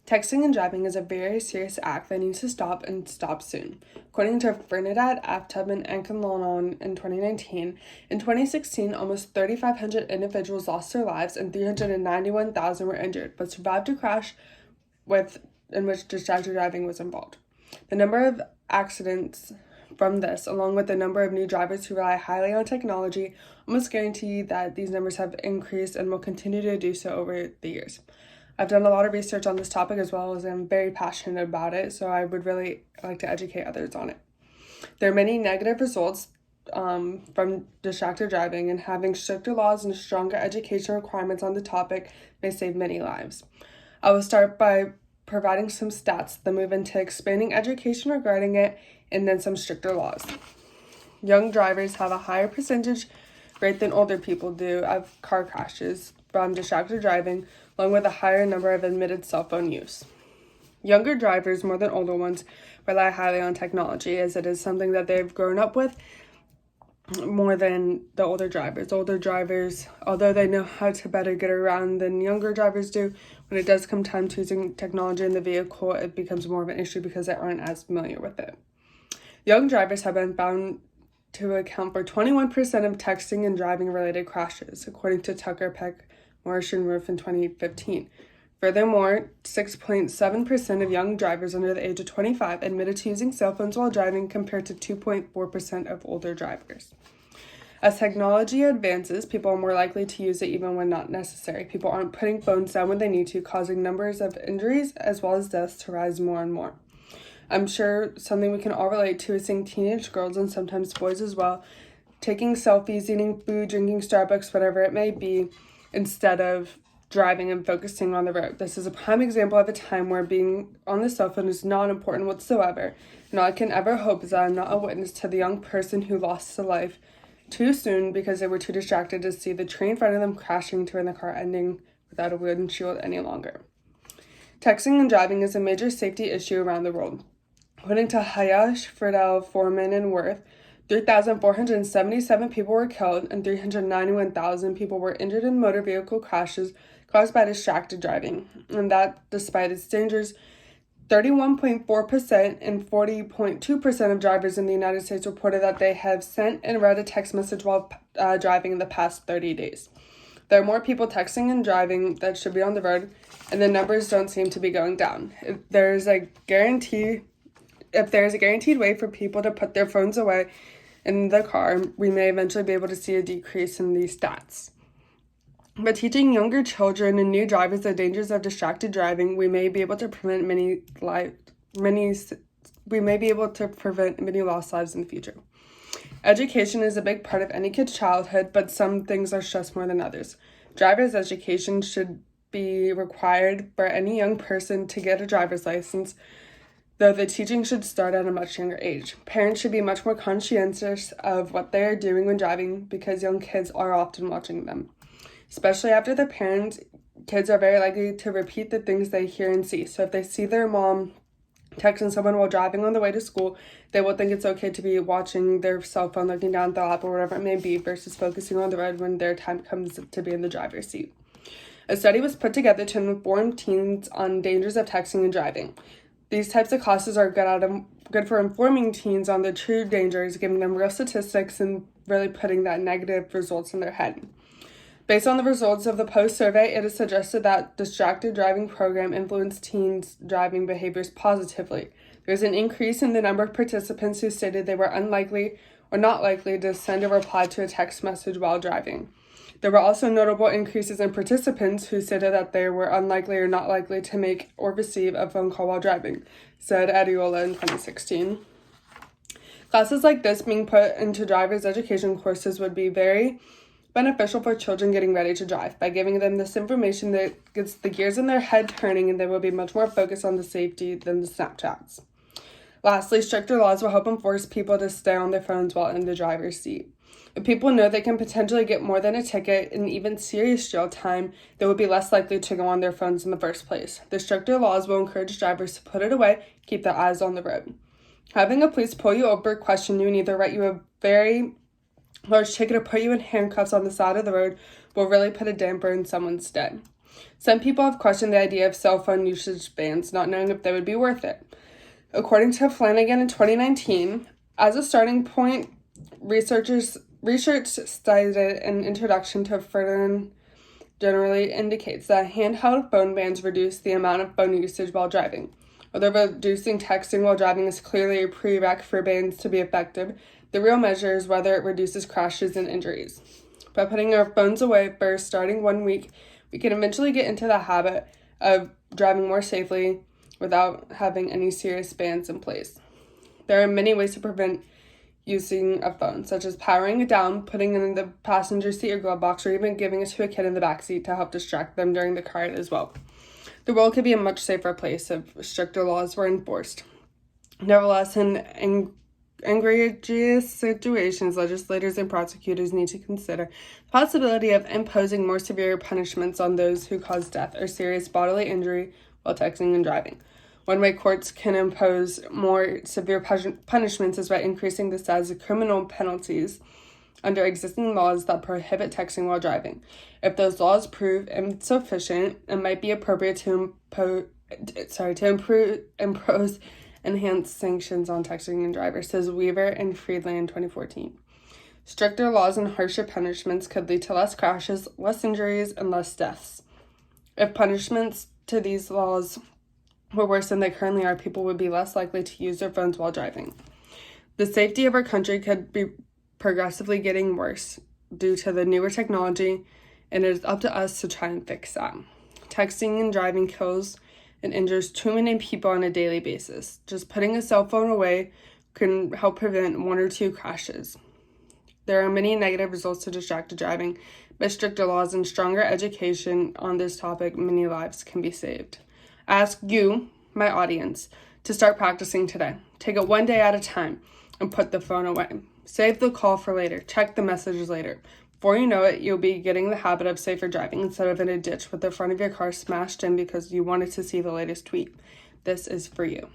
Texting and driving is a very serious act that needs to stop and stop soon. According to Bernadette Aftub and Lonon in 2019, in 2016, almost 3,500 individuals lost their lives and 391,000 were injured, but survived a crash in which distracted driving was involved. The number of accidents from this, along with the number of new drivers who rely highly on technology, almost guarantee that these numbers have increased and will continue to do so over the years. I've done a lot of research on this topic as well as I'm very passionate about it, so I would really like to educate others on it. There are many negative results from distracted driving, and having stricter laws and stronger education requirements on the topic may save many lives. I will start by providing some stats, then move into expanding education regarding it, and then some stricter laws. Young drivers have a higher percentage rate than older people do of car crashes from distracted driving, along with a higher number of admitted cell phone use. Younger drivers, more than older ones, rely highly on technology, as it is something that they've grown up with more than the older drivers. Older drivers, although they know how to better get around than younger drivers do, when it does come time to using technology in the vehicle, it becomes more of an issue because they aren't as familiar with it. Young drivers have been found to account for 21% of texting and driving related crashes, according to Tucker, Peck, Marsh, and Roof in 2015. Furthermore, 6.7% of young drivers under the age of 25 admitted to using cell phones while driving, compared to 2.4% of older drivers. As technology advances, people are more likely to use it even when not necessary. People aren't putting phones down when they need to, causing numbers of injuries as well as deaths to rise more and more. I'm sure something we can all relate to is seeing teenage girls, and sometimes boys as well, taking selfies, eating food, drinking Starbucks, whatever it may be, instead of driving and focusing on the road. This is a prime example of a time where being on the cell phone is not important whatsoever, and all I can ever hope is that I'm not a witness to the young person who lost his life too soon because they were too distracted to see the tree in front of them crashing to in the car ending without a windshield any longer. Texting and driving is a major safety issue around the world. According to Hayash, Friedel, Foreman, and Worth, 3,477 people were killed and 391,000 people were injured in motor vehicle crashes caused by distracted driving, and that despite its dangers, 31.4% and 40.2% of drivers in the United States reported that they have sent and read a text message while driving in the past 30 days. There are more people texting and driving that should be on the road, and the numbers don't seem to be going down. If there's a guaranteed way for people to put their phones away in the car, we may eventually be able to see a decrease in these stats. By teaching younger children and new drivers the dangers of distracted driving, we may be able to prevent many lost lives in the future. Education is a big part of any kid's childhood, but some things are stressed more than others. Driver's education should be required for any young person to get a driver's license, though the teaching should start at a much younger age. Parents should be much more conscientious of what they are doing when driving, because young kids are often watching them. Especially after their parents, kids are very likely to repeat the things they hear and see. So if they see their mom texting someone while driving on the way to school, they will think it's okay to be watching their cell phone, looking down the lap or whatever it may be, versus focusing on the road when their time comes to be in the driver's seat. A study was put together to inform teens on dangers of texting and driving. These types of classes are good for informing teens on the true dangers, giving them real statistics, and really putting that negative results in their head. Based on the results of the POST survey, it is suggested that distracted driving program influenced teens' driving behaviors positively. There's an increase in the number of participants who stated they were unlikely or not likely to send a reply to a text message while driving. There were also notable increases in participants who stated that they were unlikely or not likely to make or receive a phone call while driving, said Adiola in 2016. Classes like this being put into driver's education courses would be very beneficial for children getting ready to drive. By giving them this information, that gets the gears in their head turning, and they will be much more focused on the safety than the Snapchats. Lastly, stricter laws will help enforce people to stay on their phones while in the driver's seat. If people know they can potentially get more than a ticket and even serious jail time, they will be less likely to go on their phones in the first place. The stricter laws will encourage drivers to put it away, keep their eyes on the road. Having a police pull you over, question you, and either write you a very large ticket or put you in handcuffs on the side of the road will really put a damper in someone's day. Some people have questioned the idea of cell phone usage bans, not knowing if they would be worth it. According to Flanagan in 2019, as a starting point, research cited an introduction to Ferdinand generally indicates that handheld phone bans reduce the amount of phone usage while driving. Although reducing texting while driving is clearly a prereq for bans to be effective, the real measure is whether it reduces crashes and injuries. By putting our phones away for starting 1 week, we can eventually get into the habit of driving more safely without having any serious bans in place. There are many ways to prevent using a phone, such as powering it down, putting it in the passenger seat or glove box, or even giving it to a kid in the backseat to help distract them during the ride as well. The world could be a much safer place if stricter laws were enforced. Nevertheless, in egregious situations, legislators and prosecutors need to consider the possibility of imposing more severe punishments on those who cause death or serious bodily injury while texting and driving. One way courts can impose more severe punishments is by increasing the size of criminal penalties under existing laws that prohibit texting while driving. If those laws prove insufficient, it might be appropriate to impose enhanced sanctions on texting and drivers, says Weaver and Friedland in 2014. Stricter laws and harsher punishments could lead to less crashes, less injuries, and less deaths. If punishments to these laws were worse than they currently are, people would be less likely to use their phones while driving. The safety of our country could be progressively getting worse due to the newer technology, and it is up to us to try and fix that. Texting and driving kills and injures too many people on a daily basis. Just putting a cell phone away can help prevent 1 or 2 crashes. There are many negative results to distracted driving, but stricter laws and stronger education on this topic, many lives can be saved. I ask you, my audience, to start practicing today. Take it 1 day at a time and put the phone away. Save the call for later. Check the messages later. Before you know it, you'll be getting the habit of safer driving instead of in a ditch with the front of your car smashed in because you wanted to see the latest tweet. This is for you.